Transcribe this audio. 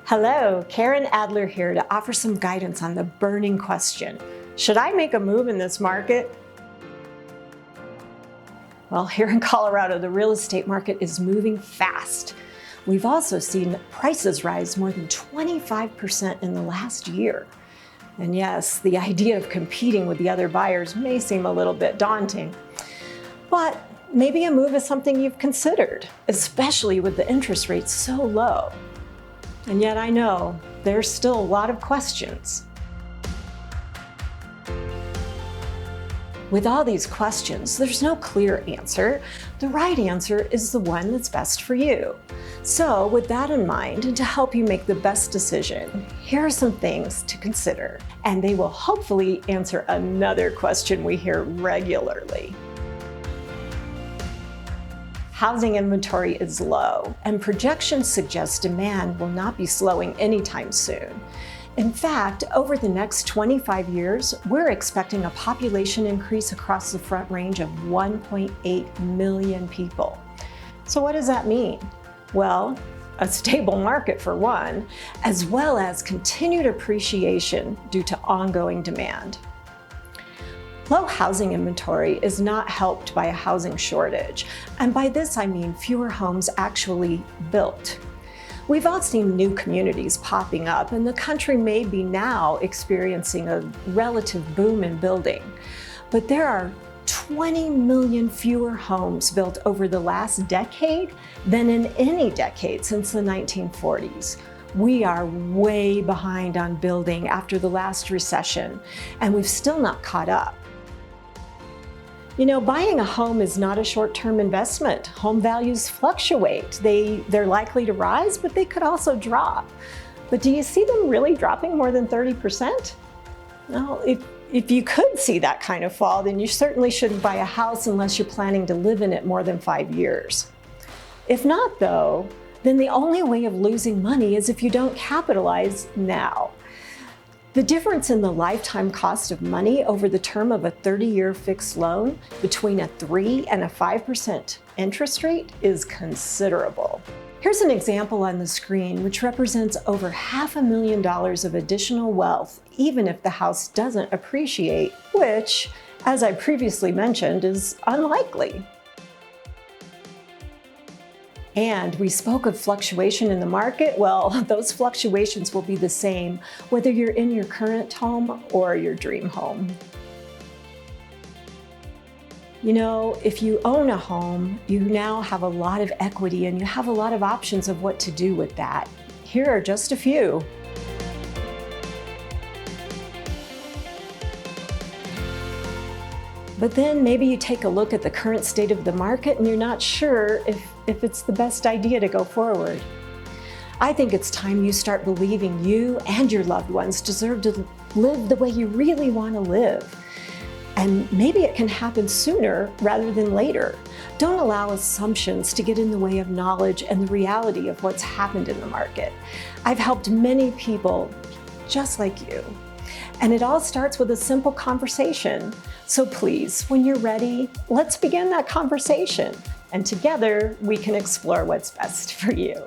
Hello, Karen Adler here to offer some guidance on the burning question. Should I make a move in this market? Well, here in Colorado, the real estate market is moving fast. We've also seen prices rise more than 25% in the last year. And yes, the idea of competing with the other buyers may seem a little bit daunting, but maybe a move is something you've considered, especially with the interest rates so low. And yet I know there's still a lot of questions. With all these questions, there's no clear answer. The right answer is the one that's best for you. So with that in mind, and to help you make the best decision, here are some things to consider, and they will hopefully answer another question we hear regularly. Housing inventory is low, and projections suggest demand will not be slowing anytime soon. In fact, over the next 25 years, we're expecting a population increase across the Front Range of 1.8 million people. So what does that mean? Well, a stable market for one, as well as continued appreciation due to ongoing demand. Low housing inventory is not helped by a housing shortage, and by this I mean fewer homes actually built. We've all seen new communities popping up, and the country may be now experiencing a relative boom in building, but there are 20 million fewer homes built over the last decade than in any decade since the 1940s. We are way behind on building after the last recession, and we've still not caught up. You know, buying a home is not a short-term investment. Home values fluctuate. They're likely to rise, but they could also drop. But do you see them really dropping more than 30%? Well, if you could see that kind of fall, then you certainly shouldn't buy a house unless you're planning to live in it more than 5 years. If not, though, then the only way of losing money is if you don't capitalize now. The difference in the lifetime cost of money over the term of a 30-year fixed loan between a 3 and a 5% interest rate is considerable. Here's an example on the screen which represents over $500,000 of additional wealth, even if the house doesn't appreciate, which, as I previously mentioned, is unlikely. And we spoke of fluctuation in the market. Well, those fluctuations will be the same whether you're in your current home or your dream home. You know, if you own a home, you now have a lot of equity and you have a lot of options of what to do with that. Here are just a few. But then maybe you take a look at the current state of the market and you're not sure if it's the best idea to go forward. I think it's time you start believing you and your loved ones deserve to live the way you really want to live. And maybe it can happen sooner rather than later. Don't allow assumptions to get in the way of knowledge and the reality of what's happened in the market. I've helped many people just like you. And it all starts with a simple conversation. So please, when you're ready, let's begin that conversation. And together we can explore what's best for you.